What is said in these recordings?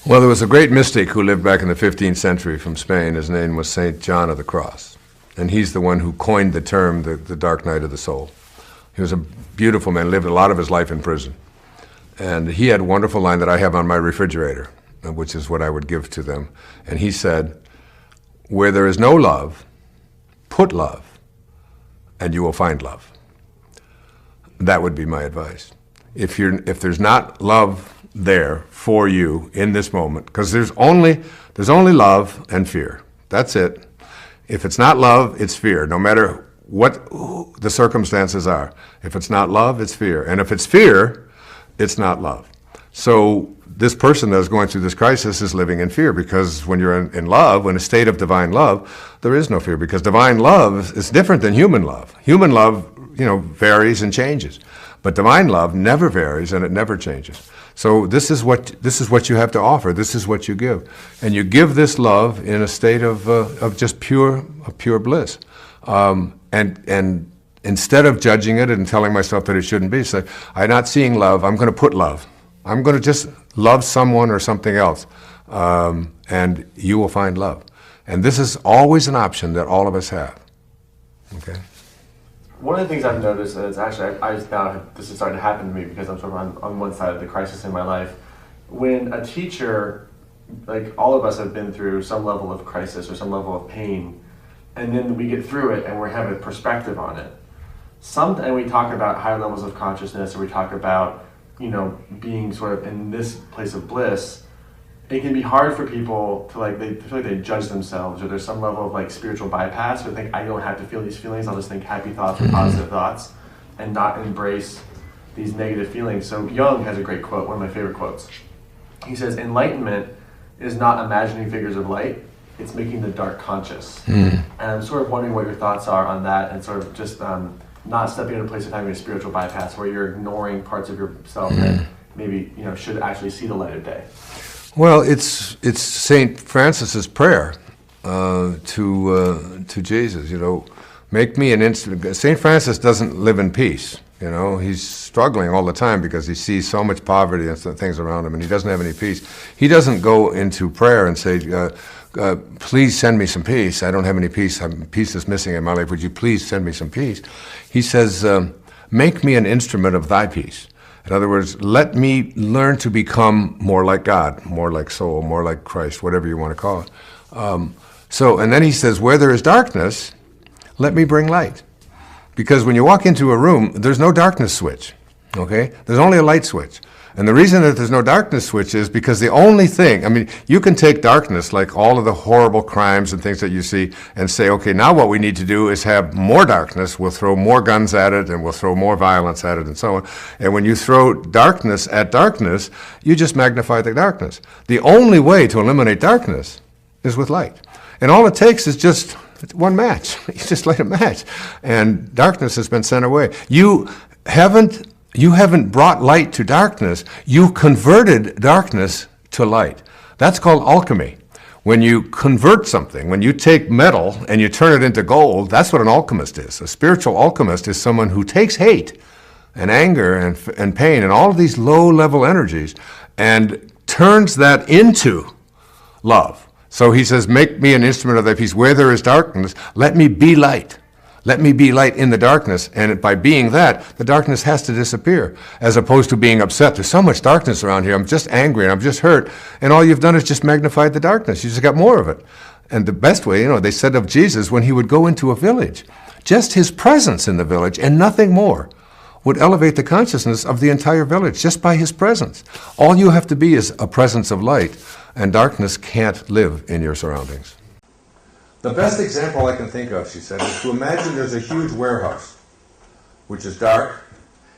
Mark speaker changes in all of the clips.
Speaker 1: Well, there was a great mystic who lived back in the 15th century from Spain. His name was St. John of the Cross. And he's the one who coined the term, the dark night of the soul. He was a beautiful man, lived a lot of his life in prison. And he had a wonderful line that I have on my refrigerator, which is what I would give to them. And he said, "Where there is no love, put love, and you will find love." That would be my advice. If there's not love there for you in this moment, because there's only love and fear. That's it. If it's not love, it's fear, no matter what the circumstances are. If it's not love, it's fear. And if it's fear, it's not love. So this person that's going through this crisis is living in fear, because when you're in love, in a state of divine love, there is no fear, because divine love is different than human love. Human love, varies and changes. But divine love never varies and it never changes. So this is what you have to offer. This is what you give, and you give this love in a state of just pure bliss. And instead of judging it and telling myself that it shouldn't be, say, I'm not seeing love. I'm going to put love. I'm going to just love someone or something else, and you will find love. And this is always an option that all of us have. Okay.
Speaker 2: One of the things I've noticed is actually, this is starting to happen to me because I'm sort of on one side of the crisis in my life. When a teacher, like all of us have been through some level of crisis or some level of pain, and then we get through it and we have a perspective on it. And we talk about higher levels of consciousness, or we talk about, being sort of in this place of bliss. It can be hard for people to they feel like they judge themselves, or there's some level of spiritual bypass, or think I don't have to feel these feelings, I'll just think happy thoughts or positive thoughts and not embrace these negative feelings. So Jung has a great quote, one of my favorite quotes. He says, "Enlightenment is not imagining figures of light, it's making the dark conscious." And I'm sort of wondering what your thoughts are on that, and sort of just not stepping in a place of having a spiritual bypass where you're ignoring parts of yourself that maybe should actually see the light of day.
Speaker 1: Well, it's St. Francis's prayer to Jesus. Make me an instrument. St. Francis doesn't live in peace. He's struggling all the time because he sees so much poverty and things around him, and he doesn't have any peace. He doesn't go into prayer and say, "Please send me some peace. I don't have any peace. Peace is missing in my life. Would you please send me some peace?" He says, "Make me an instrument of thy peace." In other words, let me learn to become more like God, more like soul, more like Christ, whatever you want to call it. And then he says, "Where there is darkness, let me bring light." Because when you walk into a room, there's no darkness switch, okay? There's only a light switch. And the reason that there's no darkness switch is because the only thing, you can take darkness, like all of the horrible crimes and things that you see, and say, okay, now what we need to do is have more darkness. We'll throw more guns at it, and we'll throw more violence at it, and so on. And when you throw darkness at darkness, you just magnify the darkness. The only way to eliminate darkness is with light. And all it takes is just one match. You just light a match, and darkness has been sent away. You haven't brought light to darkness. You converted darkness to light. That's called alchemy. When you convert something, when you take metal and you turn it into gold, that's what an alchemist is. A spiritual alchemist is someone who takes hate and anger and pain and all of these low-level energies and turns that into love. So he says, "Make me an instrument of thy peace. Where there is darkness, let me be light. Let me be light in the darkness." And by being that, the darkness has to disappear, as opposed to being upset. There's so much darkness around here. I'm just angry and I'm just hurt. And all you've done is just magnified the darkness. You just got more of it. And the best way, they said of Jesus, when he would go into a village, just his presence in the village and nothing more would elevate the consciousness of the entire village, just by his presence. All you have to be is a presence of light, and darkness can't live in your surroundings. The best example I can think of, she said, is to imagine there's a huge warehouse, which is dark,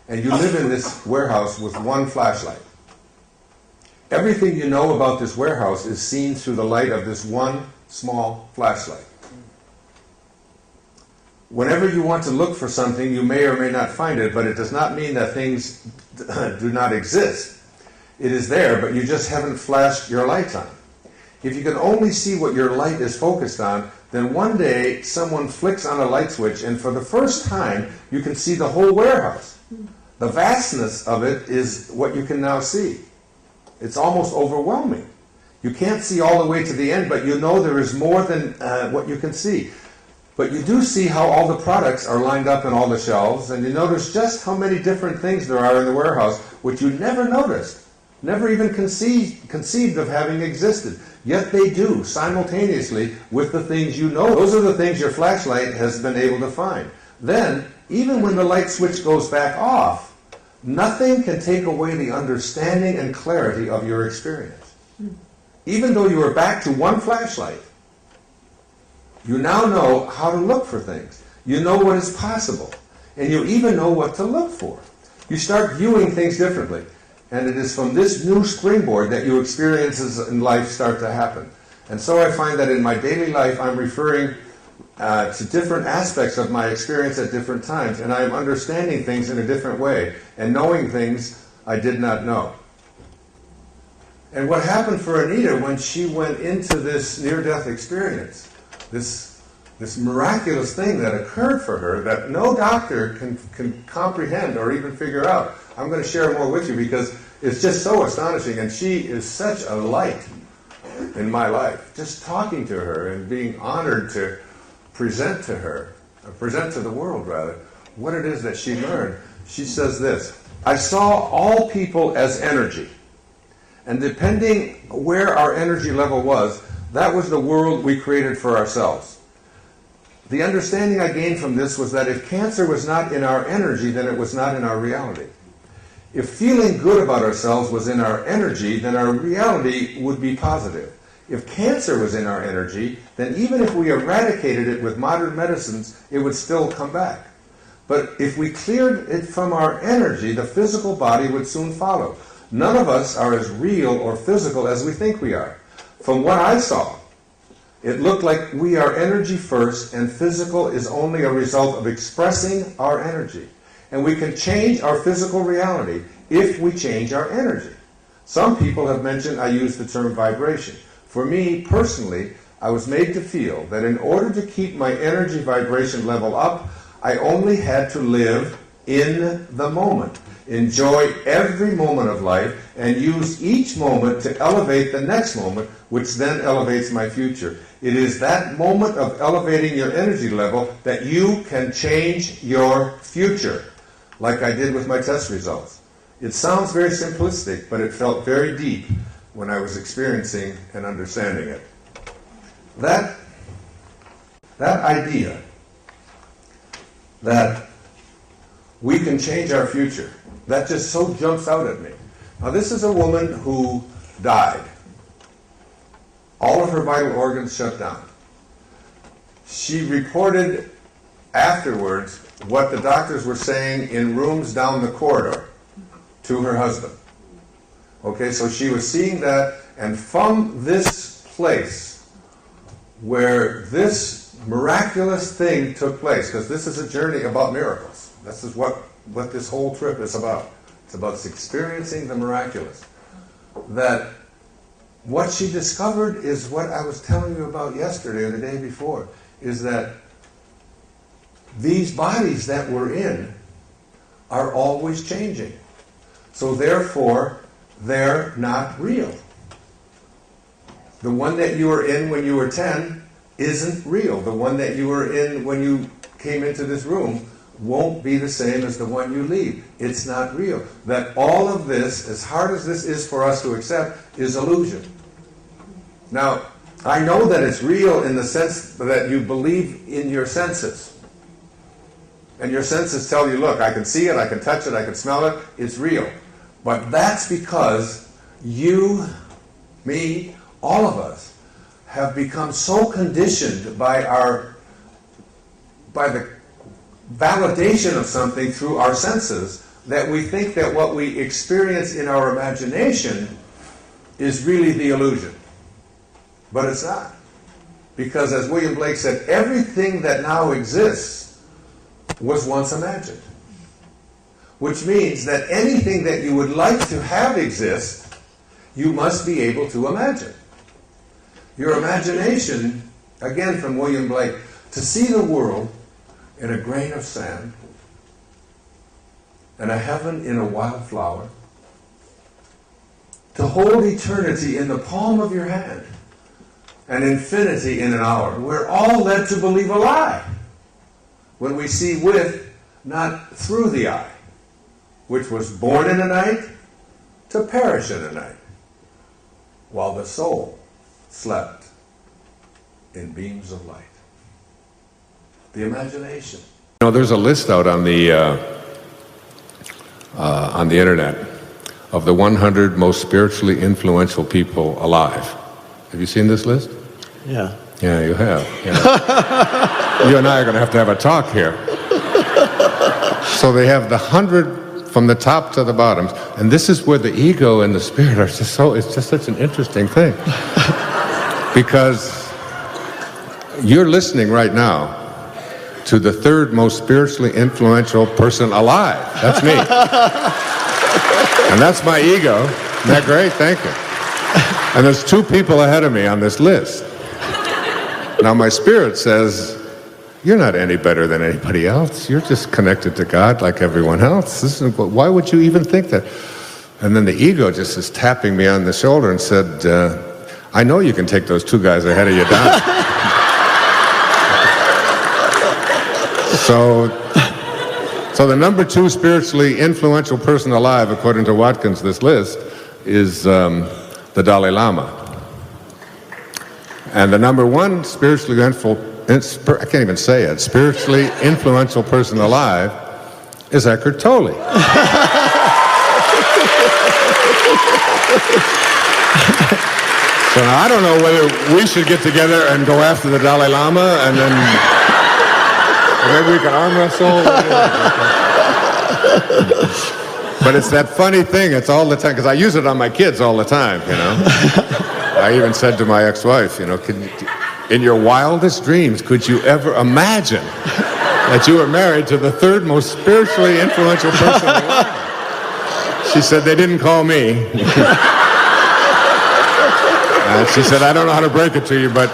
Speaker 1: and you live in this warehouse with one flashlight. Everything you know about this warehouse is seen through the light of this one small flashlight. Whenever you want to look for something, you may or may not find it, but it does not mean that things do not exist. It is there, but you just haven't flashed your lights on. If you can only see what your light is focused on, then one day someone flicks on a light switch, and for the first time you can see the whole warehouse. The vastness of it is what you can now see. It's almost overwhelming. You can't see all the way to the end, but you know there is more than what you can see. But you do see how all the products are lined up in all the shelves, and you notice just how many different things there are in the warehouse, which you never noticed, never even conceived of having existed. Yet they do, simultaneously, with the things you know. Those are the things your flashlight has been able to find. Then, even when the light switch goes back off, nothing can take away the understanding and clarity of your experience. Even though you are back to one flashlight, you now know how to look for things. You know what is possible. And you even know what to look for. You start viewing things differently. And it is from this new springboard that your experiences in life start to happen. And so I find that in my daily life, I'm referring to different aspects of my experience at different times. And I'm understanding things in a different way. And knowing things I did not know. And what happened for Anita when she went into this near-death experience, this miraculous thing that occurred for her that no doctor can comprehend or even figure out. I'm going to share more with you because it's just so astonishing, and she is such a light in my life. Just talking to her and being honored to present to her, or present to the world rather, what it is that she learned. She says this: I saw all people as energy. And depending where our energy level was, that was the world we created for ourselves. The understanding I gained from this was that if cancer was not in our energy, then it was not in our reality. If feeling good about ourselves was in our energy, then our reality would be positive. If cancer was in our energy, then even if we eradicated it with modern medicines, it would still come back. But if we cleared it from our energy, the physical body would soon follow. None of us are as real or physical as we think we are. From what I saw, it looked like we are energy first, and physical is only a result of expressing our energy. And we can change our physical reality if we change our energy. Some people have mentioned I use the term vibration. For me, personally, I was made to feel that in order to keep my energy vibration level up, I only had to live in the moment. Enjoy every moment of life and use each moment to elevate the next moment, which then elevates my future. It is that moment of elevating your energy level that you can change your future, like I did with my test results. It sounds very simplistic, but it felt very deep when I was experiencing and understanding it. That idea that we can change our future, that just so jumps out at me. Now, this is a woman who died. All of her vital organs shut down. She reported afterwards what the doctors were saying in rooms down the corridor to her husband. Okay, so she was seeing that, and from this place where this miraculous thing took place, because this is a journey about miracles. This is what this whole trip is about. It's about experiencing the miraculous. That what she discovered is what I was telling you about yesterday or the day before, is that these bodies that we're in are always changing. So therefore, they're not real. The one that you were in when you were 10 isn't real. The one that you were in when you came into this room won't be the same as the one you leave. It's not real. That all of this, as hard as this is for us to accept, is illusion. Now, I know that it's real in the sense that you believe in your senses. And your senses tell you, look, I can see it, I can touch it, I can smell it, it's real. But that's because you, me, all of us, have become so conditioned by the validation of something through our senses that we think that what we experience in our imagination is really the illusion. But it's not. Because as William Blake said, everything that now exists was once imagined. Which means that anything that you would like to have exist, you must be able to imagine. Your imagination, again from William Blake, to see the world in a grain of sand, and a heaven in a wildflower, to hold eternity in the palm of your hand and infinity in an hour. We're all led to believe a lie when we see with, not through the eye, which was born in a night to perish in a night, while the soul slept in beams of light. The imagination. You know, there's a list out on the internet of the 100 most spiritually influential people alive. Have you seen this list?
Speaker 3: Yeah.
Speaker 1: Yeah, you have. Yeah. You and I are going to have a talk here. So they have the 100 from the top to the bottom, and this is where the ego and the spirit are just so, it's just such an interesting thing. Because you're listening right now to the third most spiritually influential person alive. That's me. And that's my ego. Isn't that great? Thank you. And there's 2 people ahead of me on this list. Now my spirit says, you're not any better than anybody else. You're just connected to God like everyone else. Why would you even think that? And then the ego just is tapping me on the shoulder and said, I know you can take those 2 guys ahead of you down. So the number 2 spiritually influential person alive, according to Watkins, this list, is the Dalai Lama. And the number 1 spiritually I can't even say it, spiritually influential person alive is Eckhart Tolle. So now I don't know whether we should get together and go after the Dalai Lama and then maybe we can arm wrestle. But it's that funny thing, it's all the time, because I use it on my kids all the time, you know. I even said to my ex-wife, you know, in your wildest dreams, could you ever imagine that you were married to the 3rd most spiritually influential person alive? She said, they didn't call me. And she said, I don't know how to break it to you, but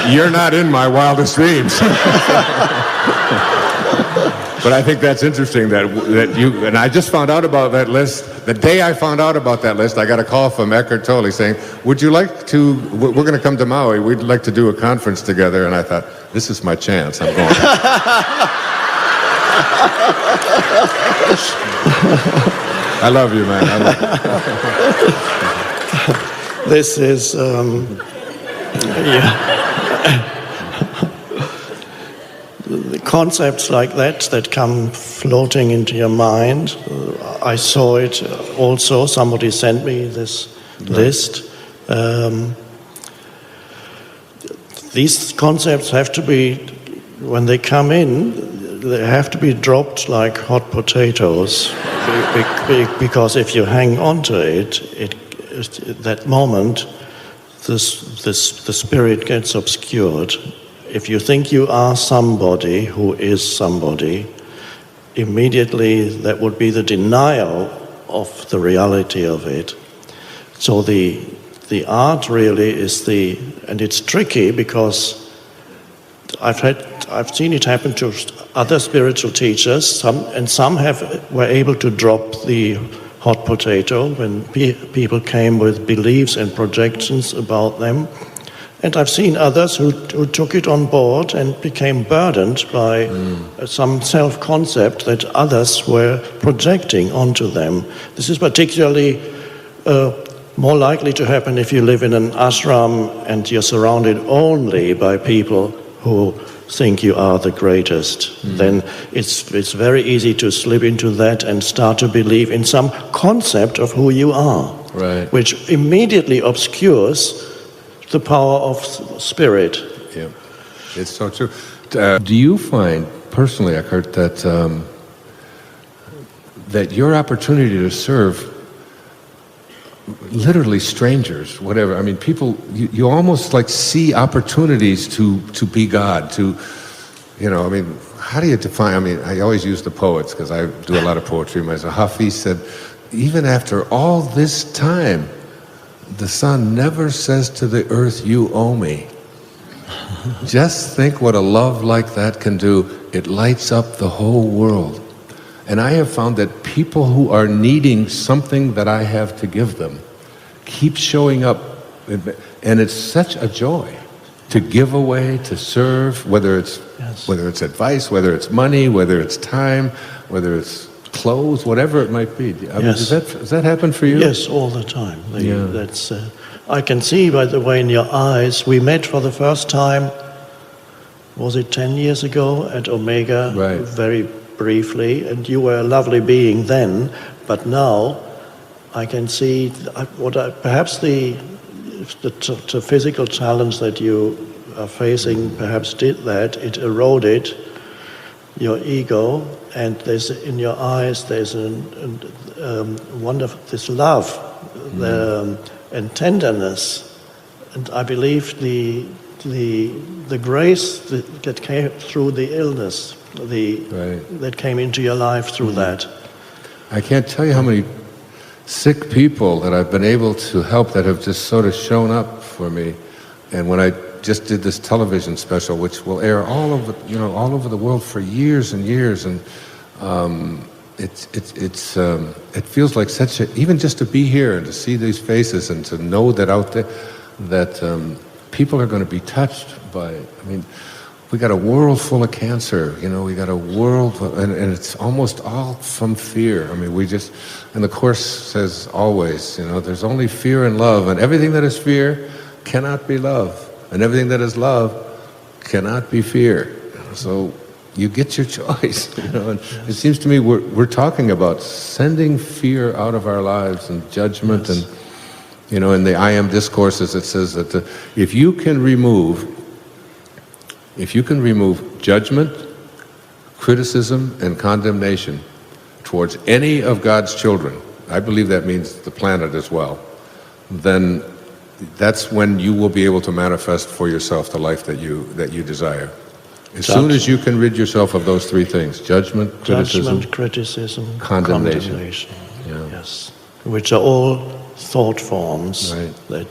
Speaker 1: you're not in my wildest dreams. But I think that's interesting that you, and I just found out about that list. The day I found out about that list, I got a call from Eckhart Tolle saying, would you like to, we're going to come to Maui, we'd like to do a conference together. And I thought, this is my chance, I'm going. I love you, man. I love you.
Speaker 3: This is, the concepts like that come floating into your mind. I saw it also. Somebody sent me this list. These concepts have to be, when they come in, they have to be dropped like hot potatoes. Because if you hang on to it, at that moment, the spirit gets obscured. If you think you are somebody who is somebody, immediately that would be the denial of the reality of it. So the art really is and it's tricky because I've seen it happen to other spiritual teachers. Some were able to drop the hot potato when people came with beliefs and projections about them. And I've seen others who took it on board and became burdened by some self-concept that others were projecting onto them. This is particularly more likely to happen if you live in an ashram and you're surrounded only by people who think you are the greatest. Then it's very easy to slip into that and start to believe in some concept of who you are,
Speaker 1: right,
Speaker 3: which immediately obscures the power of spirit.
Speaker 1: Yeah, it's so true. Do you find, personally, Eckhart, that your opportunity to serve literally strangers, whatever, I mean, people, you almost like see opportunities to be God, to, you know, I mean, how do you define, I mean, I always use the poets because I do a lot of poetry myself. Hafiz said, even after all this time, the sun never says to the earth, you owe me. Just think what a love like that can do. It lights up the whole world. And I have found that people who are needing something that I have to give them, keeps showing up, and it's such a joy to give away, to serve, whether it's advice, whether it's money, whether it's time, whether it's clothes, whatever it might be. I mean, does that happen for you?
Speaker 3: Yes, all the time. That's. I can see, by the way, in your eyes. We met for the first time. Was it 10 years ago at Omega?
Speaker 1: Right.
Speaker 3: Very briefly, and you were a lovely being then, but now I can see perhaps the physical challenge that you are facing perhaps did that. It eroded your ego, and there's in your eyes there's a wonderful this love and tenderness, and I believe the grace that came through the illness, that came into your life through that.
Speaker 1: I can't tell you how many sick people that I've been able to help that have just sort of shown up for me. And when I just did this television special, which will air all over the world for years and years, and it feels like such a, even just to be here and to see these faces and to know that out there that people are going to be touched by. I mean, we got a world full of cancer, we got a world, and it's almost all from fear. I mean, and the Course says always, there's only fear and love, and everything that is fear cannot be love, and everything that is love cannot be fear. So you get your choice, and it seems to me we're talking about sending fear out of our lives and judgment. Yes. And in the I Am discourses it says that if you can remove judgment, criticism, and condemnation towards any of God's children, I believe that means the planet as well, then that's when you will be able to manifest for yourself the life that you desire. As soon as you can rid yourself of those three things, judgment,
Speaker 3: criticism,
Speaker 1: condemnation.
Speaker 3: Yeah. Yes, which are all thought forms.
Speaker 1: Right.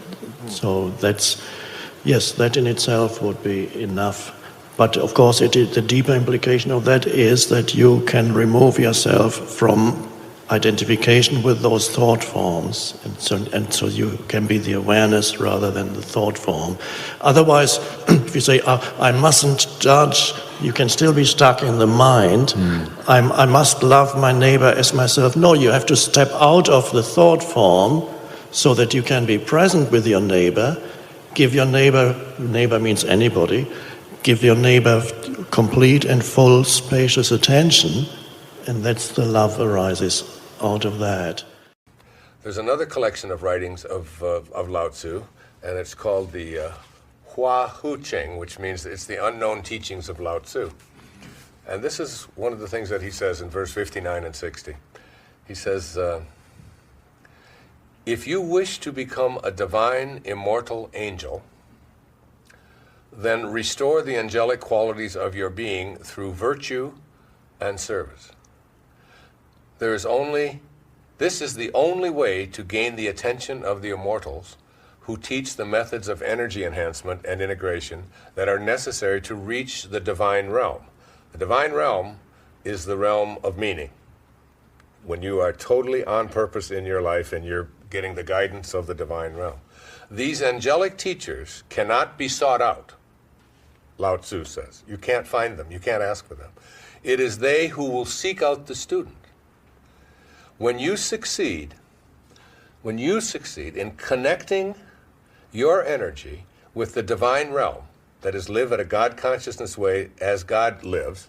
Speaker 3: That in itself would be enough. But of course, the deeper implication of that is that you can remove yourself from identification with those thought forms, and so you can be the awareness rather than the thought form. Otherwise, if you say, I mustn't judge, you can still be stuck in the mind. I must love my neighbor as myself. No, you have to step out of the thought form so that you can be present with your neighbor. Give your neighbor means anybody, give your neighbor complete and full spacious attention, and that's the love arises out of that.
Speaker 1: There's another collection of writings of Lao Tzu, and it's called the Hua Hu Cheng, which means it's the unknown teachings of Lao Tzu. And this is one of the things that he says in verse 59 and 60. He says, if you wish to become a divine, immortal angel, then restore the angelic qualities of your being through virtue and service. This is the only way to gain the attention of the immortals who teach the methods of energy enhancement and integration that are necessary to reach the divine realm. The divine realm is the realm of meaning. When you are totally on purpose in your life and you're getting the guidance of the divine realm. These angelic teachers cannot be sought out, Lao Tzu says. You can't find them. You can't ask for them. It is they who will seek out the student. When you succeed in connecting your energy with the divine realm, that is, live at a God consciousness way as God lives,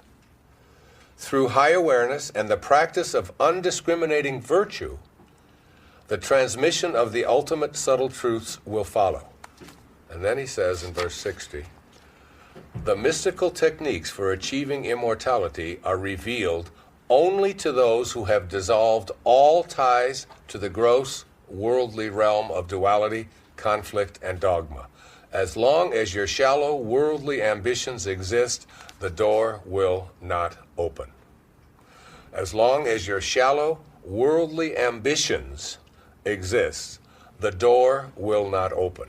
Speaker 1: through high awareness and the practice of undiscriminating virtue, the transmission of the ultimate subtle truths will follow. And then he says in verse 60, the mystical techniques for achieving immortality are revealed only to those who have dissolved all ties to the gross worldly realm of duality, conflict, and dogma. As long as your shallow worldly ambitions exist, the door will not open. As long as your shallow worldly ambitions exist, the door will not open.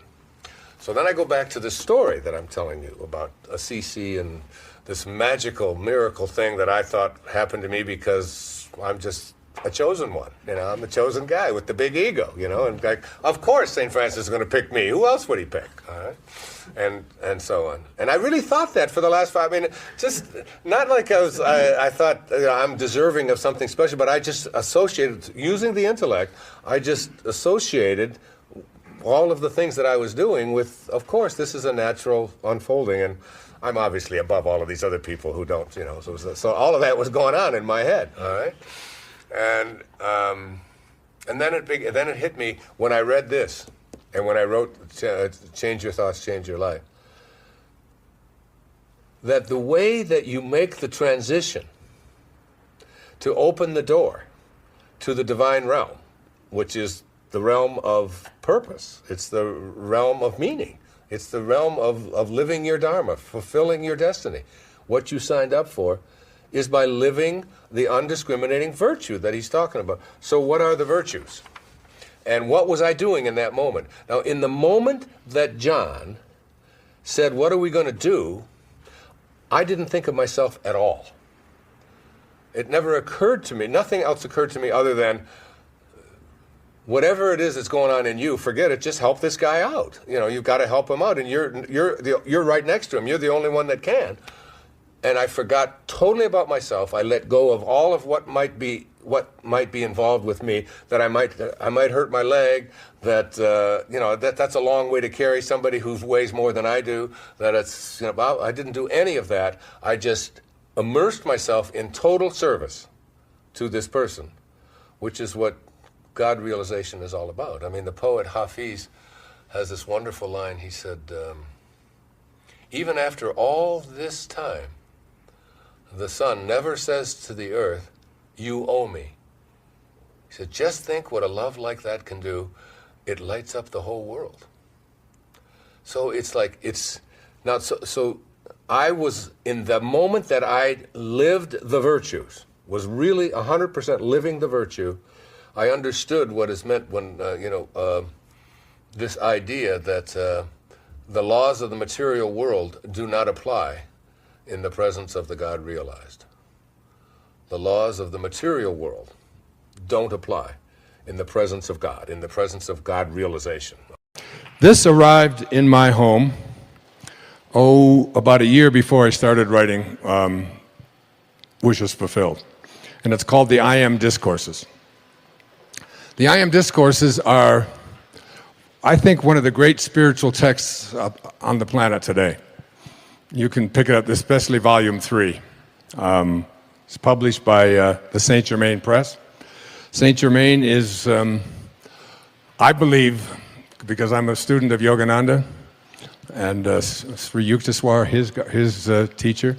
Speaker 1: So then I go back to the story that I'm telling you about Assisi and this magical miracle thing that I thought happened to me because I'm just
Speaker 4: a chosen one. I'm the chosen guy with the big ego, and like, of course St. Francis is going to pick me. Who else would he pick? All right? And so on. And I really thought that for the last 5 minutes, just not like I thought I'm deserving of something special, but I just associated, using the intellect, I just associated all of the things that I was doing with, of course, this is a natural unfolding, and I'm obviously above all of these other people who don't, so all of that was going on in my head, all right? And then it hit me when I read this, and when I wrote Change Your Thoughts, Change Your Life, that the way that you make the transition to open the door to the divine realm, which is the realm of purpose, it's the realm of meaning, it's the realm of living your dharma, fulfilling your destiny, what you signed up for, is by living the undiscriminating virtue that he's talking about. So what are the virtues? And what was I doing in that moment? Now, in the moment that John said, what are we going to do? I didn't think of myself at all. It never occurred to me, nothing else occurred to me other than, whatever it is that's going on in you, forget it, just help this guy out. You've got to help him out, and you're right next to him. You're the only one that can. And I forgot totally about myself. I let go of all of what might be involved with me, that I might hurt my leg, that that's a long way to carry somebody who weighs more than I do, that it's I didn't do any of that. I just immersed myself in total service to this person, which is what God realization is all about. I mean, the poet Hafiz has this wonderful line. He said, even after all this time, the sun never says to the earth, you owe me. He said, just think what a love like that can do. It lights up the whole world. So it's like, so I was, in the moment that I lived the virtues, was really 100% living the virtue, I understood what is meant when, this idea that the laws of the material world do not apply in the presence of the God realized. The laws of the material world don't apply in the presence of God, in the presence of God realization.
Speaker 1: This arrived in my home, about a year before I started writing Wishes Fulfilled. And it's called the I Am Discourses. The I Am Discourses are, I think, one of the great spiritual texts on the planet today. You can pick it up, especially Volume 3. It's published by the Saint Germain Press. Saint Germain is, I believe, because I'm a student of Yogananda, and Sri Yukteswar, his teacher,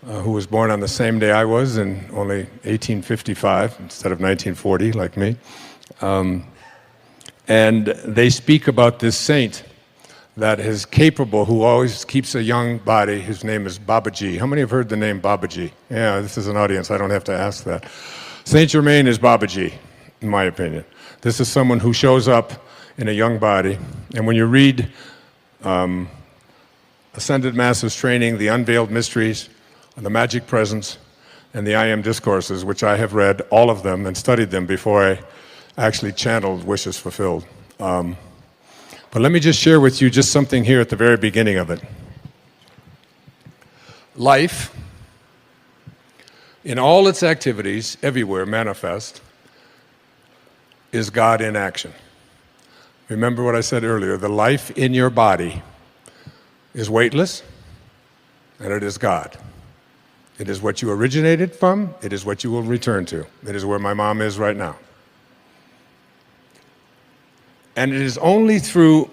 Speaker 1: who was born on the same day I was in only 1855 instead of 1940, like me. And they speak about this saint that is capable, who always keeps a young body. His name is Babaji. How many have heard the name Babaji? Yeah, this is an audience. I don't have to ask that. Saint Germain is Babaji, in my opinion. This is someone who shows up in a young body. And when you read Ascended Masters Training, The Unveiled Mysteries, The Magic Presence, and the I Am Discourses, which I have read all of them and studied them before I actually channeled Wishes Fulfilled. But let me just share with you just something here at the very beginning of it. Life, in all its activities, everywhere manifest, is God in action. Remember what I said earlier, the life in your body is weightless, and it is God. It is what you originated from, it is what you will return to. It is where my mom is right now. And it is only through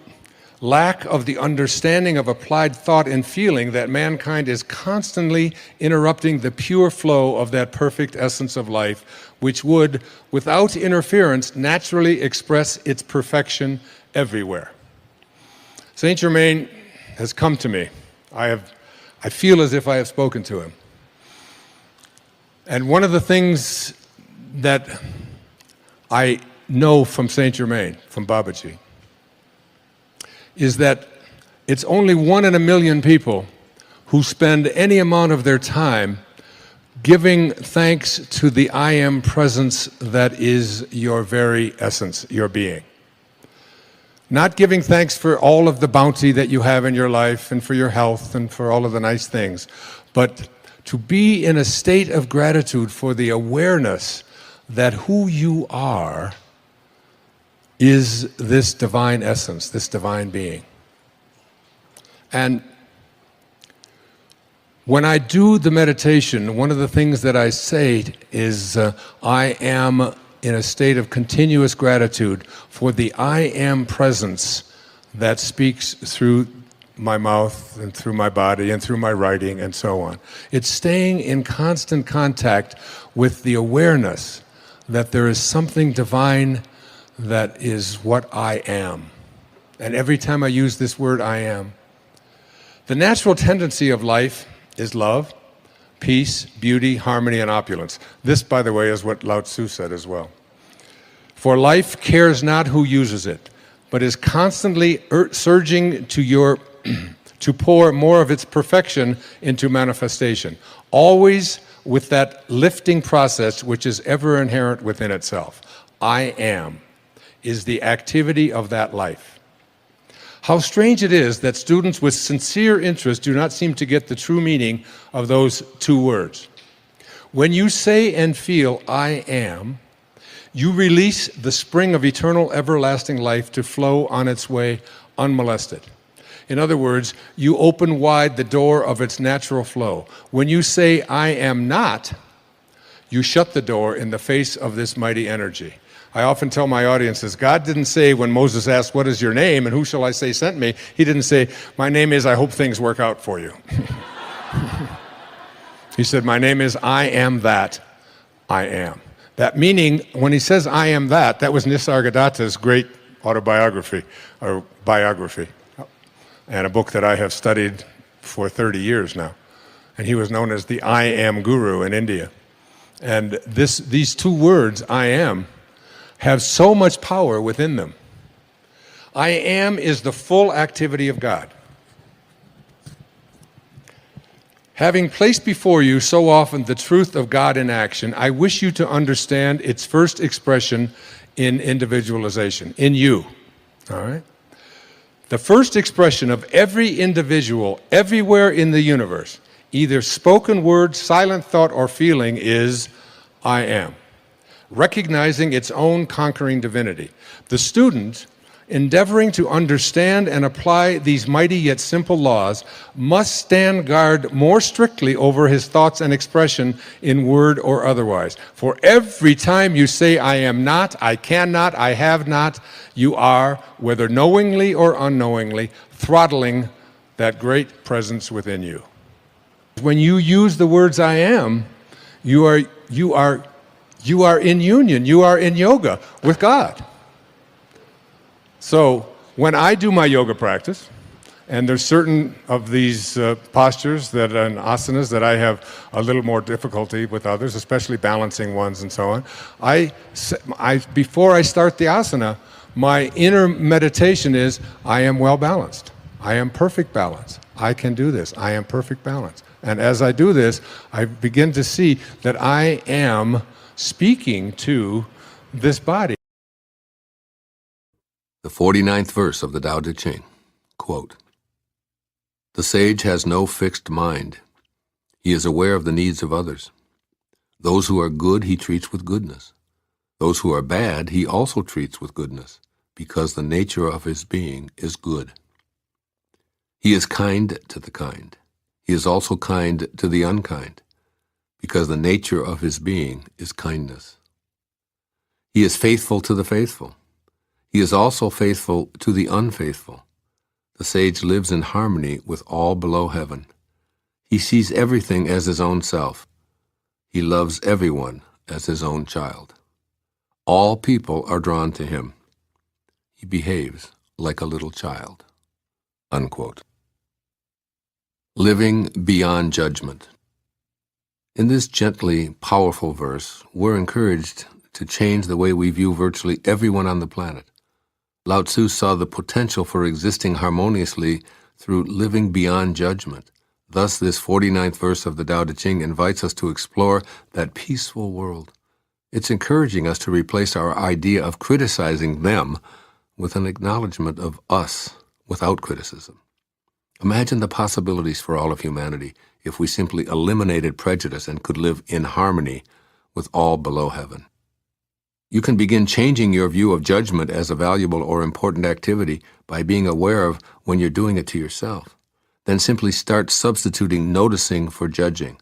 Speaker 1: lack of the understanding of applied thought and feeling that mankind is constantly interrupting the pure flow of that perfect essence of life, which would, without interference, naturally express its perfection everywhere. Saint Germain has come to me. I feel as if I have spoken to him. And one of the things that I know from Saint Germain, from Babaji, is that it's only 1 in a million people who spend any amount of their time giving thanks to the I am presence that is your very essence, your being. Not giving thanks for all of the bounty that you have in your life and for your health and for all of the nice things, but to be in a state of gratitude for the awareness that who you are is this divine essence, this divine being. And when I do the meditation, one of the things that I say is I am in a state of continuous gratitude for the I am presence that speaks through my mouth and through my body and through my writing and so on. It's staying in constant contact with the awareness that there is something divine that is what I am. And every time I use this word, I am. The natural tendency of life is love, peace, beauty, harmony, and opulence. This, by the way, is what Lao Tzu said as well. For life cares not who uses it, but is constantly surging to pour more of its perfection into manifestation, always with that lifting process which is ever inherent within itself. I am is the activity of that life. How strange it is that students with sincere interest do not seem to get the true meaning of those two words. When you say and feel, I am, you release the spring of eternal, everlasting life to flow on its way unmolested. In other words, you open wide the door of its natural flow. When you say, I am not, you shut the door in the face of this mighty energy. I often tell my audiences, God didn't say when Moses asked, what is your name and who shall I say sent me? He didn't say, my name is I hope things work out for you. He said, my name is I am that I am. That meaning, when he says I am that, that was Nisargadatta's great autobiography, or biography, and a book that I have studied for 30 years now. And he was known as the I am guru in India. And these two words, I am, have so much power within them. I am is the full activity of God. Having placed before you so often the truth of God in action, I wish you to understand its first expression in individualization, in you. All right? The first expression of every individual everywhere in the universe, either spoken word, silent thought, or feeling, is I am, recognizing its own conquering divinity. The student, endeavoring to understand and apply these mighty yet simple laws, must stand guard more strictly over his thoughts and expression in word or otherwise. For every time you say, I am not, I cannot, I have not, you are, whether knowingly or unknowingly, throttling that great presence within you. When you use the words I am, you are in union, you are in yoga with God. So when I do my yoga practice, and there's certain of these postures and asanas that I have a little more difficulty with others, especially balancing ones and so on, before I start the asana, my inner meditation is, I am well balanced. I am perfect balance. I can do this. I am perfect balance. And as I do this, I begin to see that I am speaking to this body.
Speaker 4: The 49th verse of the Tao Te Ching, quote, "The sage has no fixed mind. He is aware of the needs of others. Those who are good he treats with goodness. Those who are bad he also treats with goodness, because the nature of his being is good. He is kind to the kind. He is also kind to the unkind, because the nature of his being is kindness. He is faithful to the faithful. He is also faithful to the unfaithful. The sage lives in harmony with all below heaven. He sees everything as his own self. He loves everyone as his own child. All people are drawn to him. He behaves like a little child." Unquote. Living beyond judgment. In this gently powerful verse, we're encouraged to change the way we view virtually everyone on the planet. Lao Tzu saw the potential for existing harmoniously through living beyond judgment, Thus, this 49th verse of the Tao Te Ching invites us to explore that peaceful world. It's encouraging us to replace our idea of criticizing them with an acknowledgement of us without criticism. Imagine the possibilities for all of humanity if we simply eliminated prejudice and could live in harmony with all below heaven. You can begin changing your view of judgment as a valuable or important activity by being aware of when you're doing it to yourself. Then simply start substituting noticing for judging.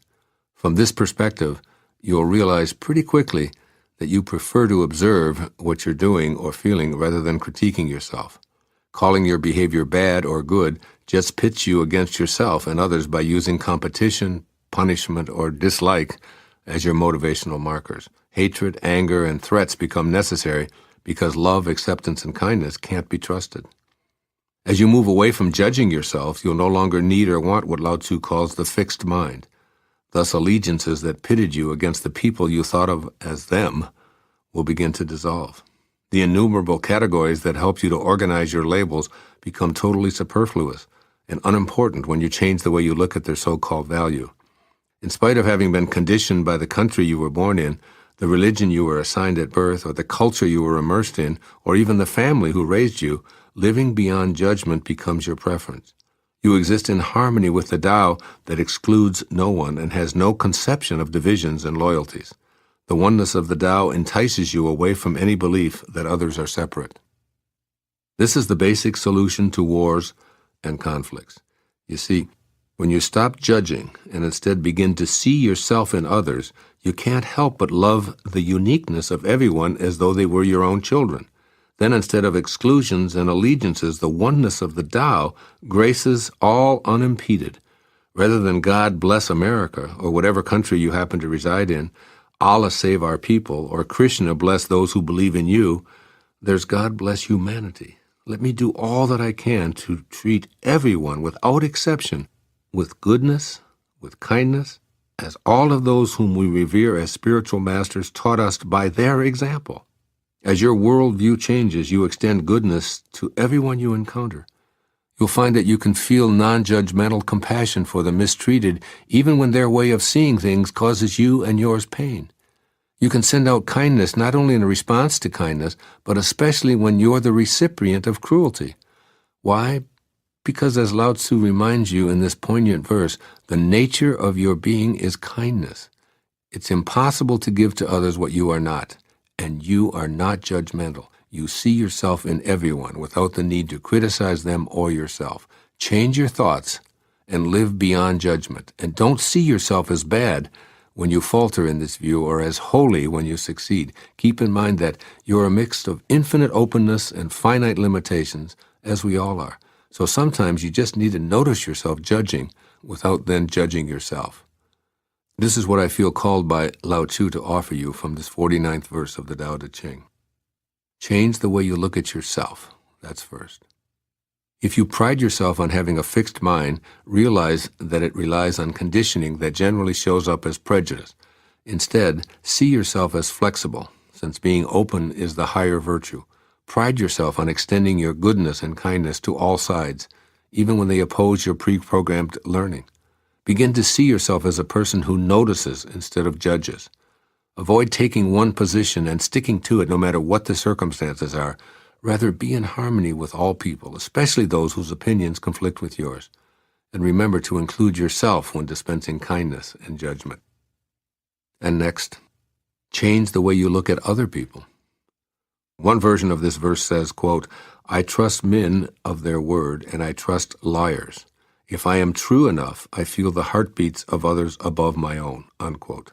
Speaker 4: From this perspective, you'll realize pretty quickly that you prefer to observe what you're doing or feeling rather than critiquing yourself. Calling your behavior bad or good just pits you against yourself and others by using competition, punishment, or dislike as your motivational markers. Hatred, anger, and threats become necessary because love, acceptance, and kindness can't be trusted. As you move away from judging yourself, you'll no longer need or want what Lao Tzu calls the fixed mind. Thus, allegiances that pitted you against the people you thought of as them will begin to dissolve. The innumerable categories that helped you to organize your labels become totally superfluous and unimportant when you change the way you look at their so-called value. In spite of having been conditioned by the country you were born in, the religion you were assigned at birth, or the culture you were immersed in, or even the family who raised you, living beyond judgment becomes your preference. You exist in harmony with the Tao that excludes no one and has no conception of divisions and loyalties. The oneness of the Tao entices you away from any belief that others are separate. This is the basic solution to wars and conflicts. You see, when you stop judging and instead begin to see yourself in others, you can't help but love the uniqueness of everyone as though they were your own children. Then instead of exclusions and allegiances, the oneness of the Tao graces all unimpeded. Rather than God bless America or whatever country you happen to reside in, Allah save our people, or Krishna bless those who believe in you, there's God bless humanity. Let me do all that I can to treat everyone without exception with goodness, with kindness, as all of those whom we revere as spiritual masters taught us by their example. As your worldview changes, you extend goodness to everyone you encounter. You'll find that you can feel non-judgmental compassion for the mistreated, even when their way of seeing things causes you and yours pain. You can send out kindness not only in response to kindness, but especially when you're the recipient of cruelty. Why? Because as Lao Tzu reminds you in this poignant verse, the nature of your being is kindness. It's impossible to give to others what you are not, and you are not judgmental. You see yourself in everyone without the need to criticize them or yourself. Change your thoughts and live beyond judgment, and don't see yourself as bad when you falter in this view or as holy when you succeed. Keep in mind that you're a mix of infinite openness and finite limitations, as we all are. So sometimes you just need to notice yourself judging without then judging yourself. This is what I feel called by Lao Tzu to offer you from this 49th verse of the Tao Te Ching. Change the way you look at yourself. That's first. If you pride yourself on having a fixed mind, realize that it relies on conditioning that generally shows up as prejudice. Instead, see yourself as flexible, since being open is the higher virtue. Pride yourself on extending your goodness and kindness to all sides, even when they oppose your pre-programmed learning. Begin to see yourself as a person who notices instead of judges. Avoid taking one position and sticking to it no matter what the circumstances are. Rather, be in harmony with all people, especially those whose opinions conflict with yours. And remember to include yourself when dispensing kindness and judgment. And next, change the way you look at other people. One version of this verse says, quote, "I trust men of their word, and I trust liars. If I am true enough, I feel the heartbeats of others above my own," unquote.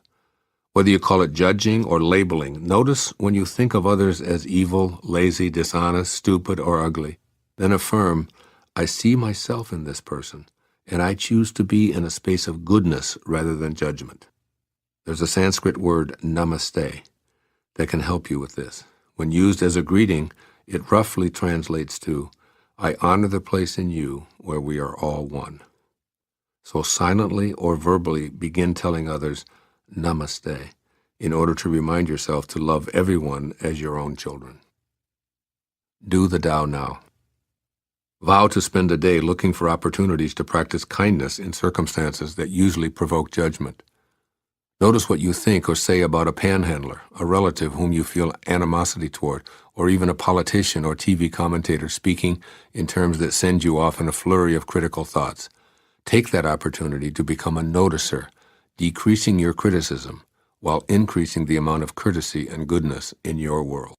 Speaker 4: Whether you call it judging or labeling, notice when you think of others as evil, lazy, dishonest, stupid, or ugly. Then affirm, "I see myself in this person, and I choose to be in a space of goodness rather than judgment." There's a Sanskrit word, namaste, that can help you with this. When used as a greeting, it roughly translates to, "I honor the place in you where we are all one." So silently or verbally begin telling others, Namaste, in order to remind yourself to love everyone as your own children. Do the Tao now. Vow to spend a day looking for opportunities to practice kindness in circumstances that usually provoke judgment. Notice what you think or say about a panhandler, a relative whom you feel animosity toward, or even a politician or TV commentator speaking in terms that send you off in a flurry of critical thoughts. Take that opportunity to become a noticer, decreasing your criticism while increasing the amount of courtesy and goodness in your world.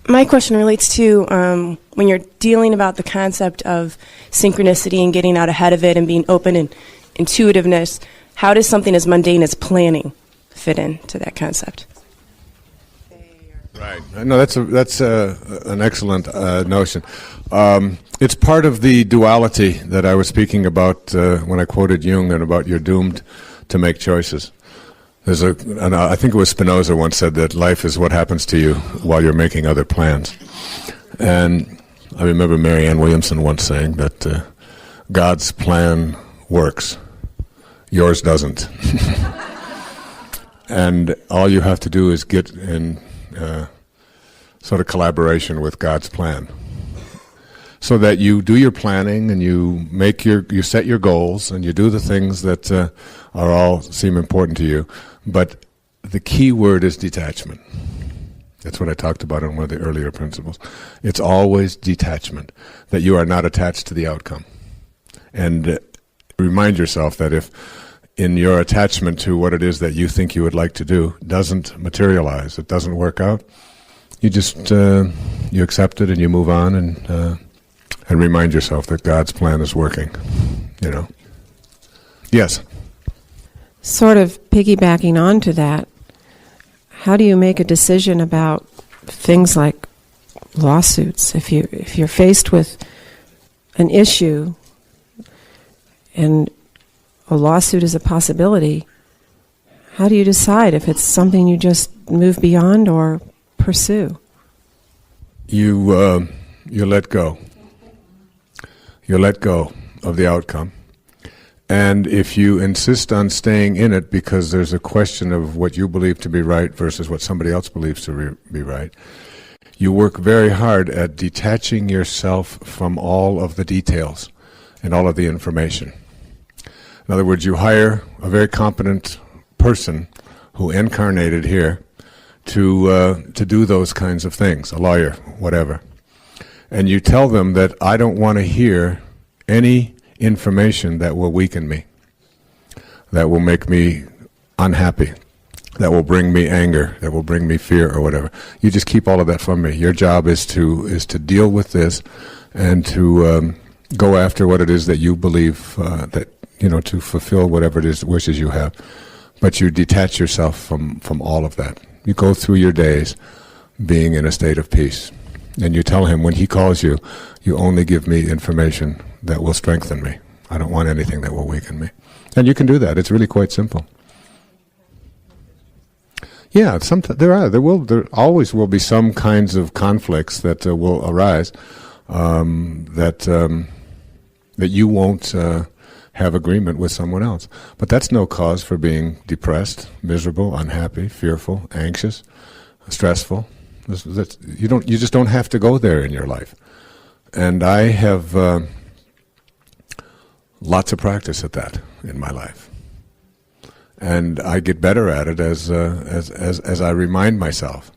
Speaker 5: My question relates to when you're dealing about the concept of synchronicity and getting out ahead of it and being open and intuitiveness, how does something as mundane as planning fit into that concept?
Speaker 1: Right. No, that's an excellent notion. It's part of the duality that I was speaking about when I quoted Jung and about you're doomed to make choices. And I think it was Spinoza once said that life is what happens to you while you're making other plans. And I remember Marianne Williamson once saying that God's plan works, yours doesn't. And all you have to do is get in sort of collaboration with God's plan, so that you do your planning and you set your goals and you do the things that are all seem important to you. But the key word is detachment. That's what I talked about in one of the earlier principles. It's always detachment, that you are not attached to the outcome. And remind yourself that if in your attachment to what it is that you think you would like to do doesn't materialize, it doesn't work out, you just you accept it and you move on and remind yourself that God's plan is working. You know. Yes.
Speaker 6: Sort of piggybacking onto that, how do you make a decision about things like lawsuits? If you're faced with an issue and a lawsuit is a possibility, how do you decide if it's something you just move beyond or pursue?
Speaker 1: You let go. You let go of the outcome. And if you insist on staying in it because there's a question of what you believe to be right versus what somebody else believes to be right, you work very hard at detaching yourself from all of the details and all of the information. In other words, you hire a very competent person who incarnated here to do those kinds of things, a lawyer, whatever. And you tell them that I don't want to hear any information that will weaken me, that will make me unhappy, that will bring me anger, that will bring me fear or whatever. You just keep all of that from me. Your job is to deal with this and to go after what it is that you believe that, you know, to fulfill whatever it is, wishes you have. But you detach yourself from all of that. You go through your days being in a state of peace. And you tell him when he calls you, you only give me information that will strengthen me. I don't want anything that will weaken me. And you can do that. It's really quite simple. Yeah, there always will be some kinds of conflicts that will arise that you won't have agreement with someone else. But that's no cause for being depressed, miserable, unhappy, fearful, anxious, stressful. You just don't have to go there in your life. And I have lots of practice at that in my life. And I get better at it as I remind myself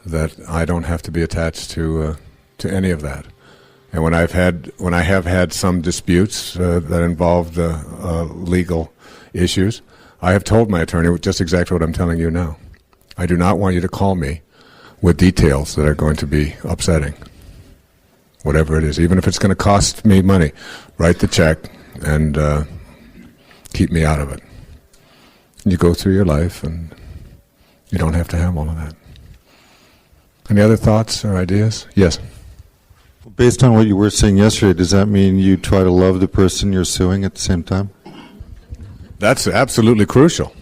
Speaker 1: that I don't have to be attached to any of that. And when I have had some disputes that involved legal issues, I have told my attorney just exactly what I'm telling you now. I do not want you to call me with details that are going to be upsetting. Whatever it is, even if it's going to cost me money, write the check and keep me out of it. You go through your life and you don't have to have all of that. Any other thoughts or ideas? Yes.
Speaker 7: Based on what you were saying yesterday, does that mean you try to love the person you're suing at the same time?
Speaker 1: That's absolutely crucial.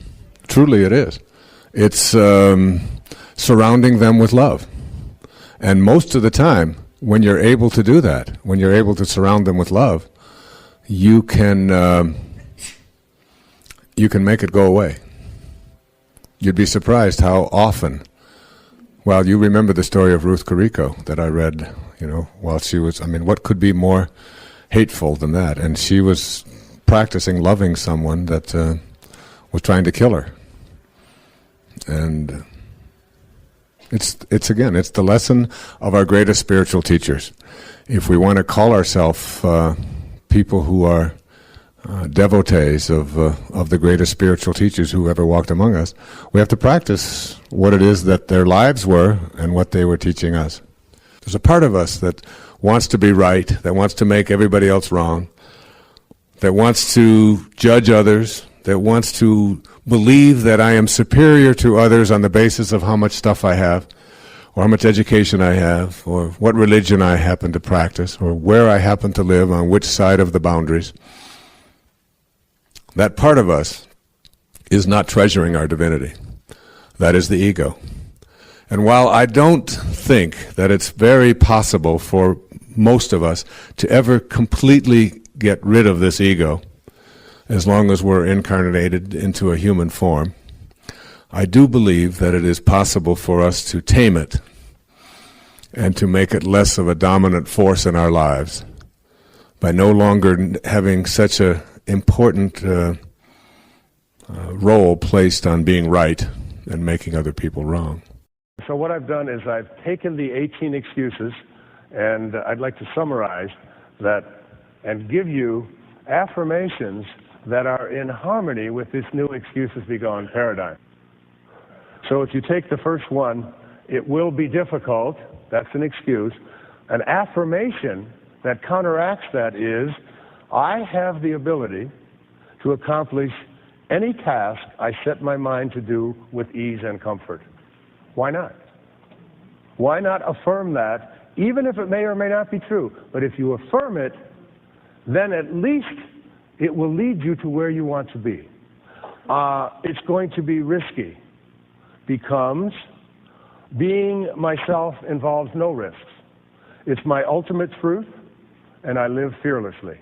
Speaker 1: Truly it is. It's surrounding them with love. And most of the time, when you're able to do that, when you're able to surround them with love, you can make it go away. You'd be surprised how often, well, you remember the story of Ruth Carrico that I read while she was, what could be more hateful than that? And she was practicing loving someone that was trying to kill her. And it's the lesson of our greatest spiritual teachers. If we want to call ourselves people who are devotees of the greatest spiritual teachers who ever walked among us, we have to practice what it is that their lives were and what they were teaching us. There's a part of us that wants to be right, that wants to make everybody else wrong, that wants to judge others, that wants to believe that I am superior to others on the basis of how much stuff I have, or how much education I have, or what religion I happen to practice, or where I happen to live, on which side of the boundaries. That part of us is not treasuring our divinity. That is the ego. And while I don't think that it's very possible for most of us to ever completely get rid of this ego, as long as we're incarnated into a human form, I do believe that it is possible for us to tame it and to make it less of a dominant force in our lives by no longer having such an important role placed on being right and making other people wrong.
Speaker 8: So what I've done is I've taken the 18 excuses, and I'd like to summarize that and give you affirmations that are in harmony with this new excuses be gone paradigm. So if you take the first one, it will be difficult, that's an excuse. An affirmation that counteracts that is, I have the ability to accomplish any task I set my mind to do with ease and comfort. Why not? Why not affirm that, even if it may or may not be true? But if you affirm it, then at least it will lead you to where you want to be. It's going to be risky, because being myself involves no risks. It's my ultimate truth, and I live fearlessly.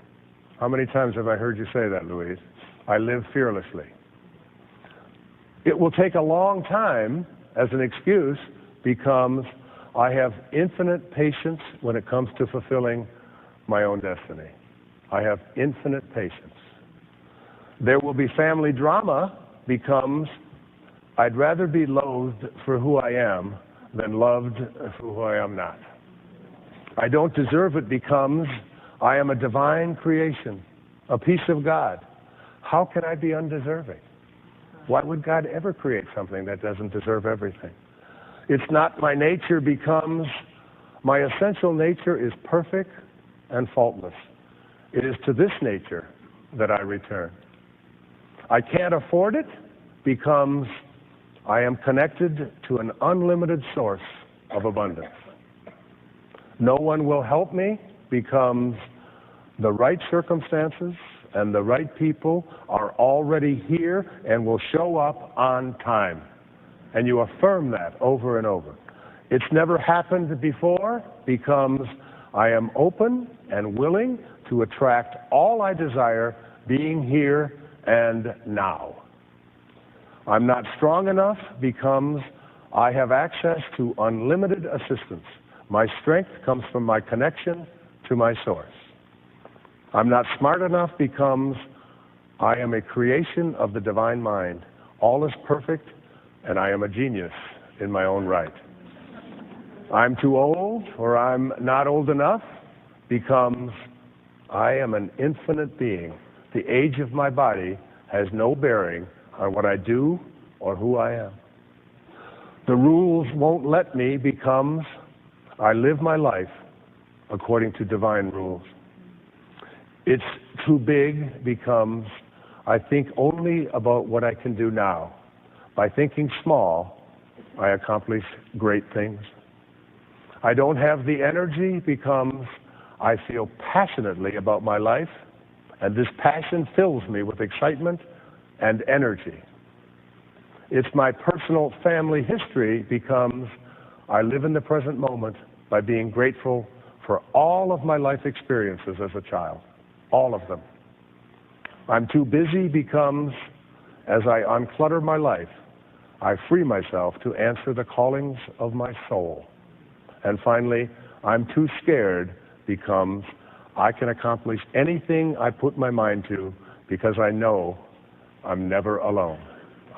Speaker 8: How many times have I heard you say that, Louise? I live fearlessly. It will take a long time as an excuse, because I have infinite patience when it comes to fulfilling my own destiny. I have infinite patience. There will be family drama, because I'd rather be loathed for who I am than loved for who I am not. I don't deserve it, because I am a divine creation, a piece of God. How can I be undeserving? Why would God ever create something that doesn't deserve everything? It's not my nature, because my essential nature is perfect and faultless. It is to this nature that I return. I can't afford it, because I am connected to an unlimited source of abundance. No one will help me, because the right circumstances and the right people are already here and will show up on time. And you affirm that over and over. It's never happened before, because I am open and willing to attract all I desire, being here and now. I'm not strong enough, because I have access to unlimited assistance. My strength comes from my connection to my source. I'm not smart enough, because I am a creation of the divine mind. All is perfect, and I am a genius in my own right. I'm too old, or I'm not old enough, because I am an infinite being. The age of my body has no bearing on what I do or who I am. The rules won't let me, because I live my life according to divine rules. It's too big, because I think only about what I can do now. By thinking small, I accomplish great things. I don't have the energy, because I feel passionately about my life, and this passion fills me with excitement and energy. It's my personal family history, because I live in the present moment by being grateful for all of my life experiences as a child, all of them. I'm too busy, because as I unclutter my life, I free myself to answer the callings of my soul. And finally, I'm too scared becomes I can accomplish anything I put my mind to because I know I'm never alone.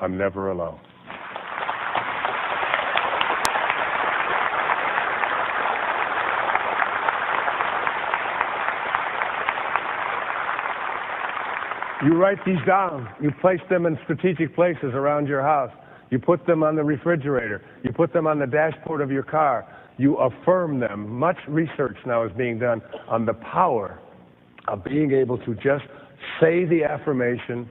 Speaker 8: I'm never alone. You write these down. You place them in strategic places around your house. You put them on the refrigerator. You put them on the dashboard of your car. You affirm them. Much research now is being done on the power of being able to just say the affirmation.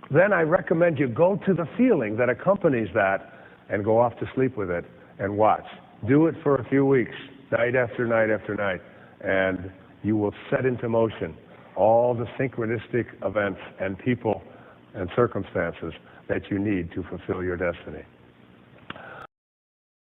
Speaker 8: Then I recommend you go to the feeling that accompanies that and go off to sleep with it and watch. Do it for a few weeks, night after night after night, and you will set into motion all the synchronistic events and people and circumstances that you need to fulfill your destiny.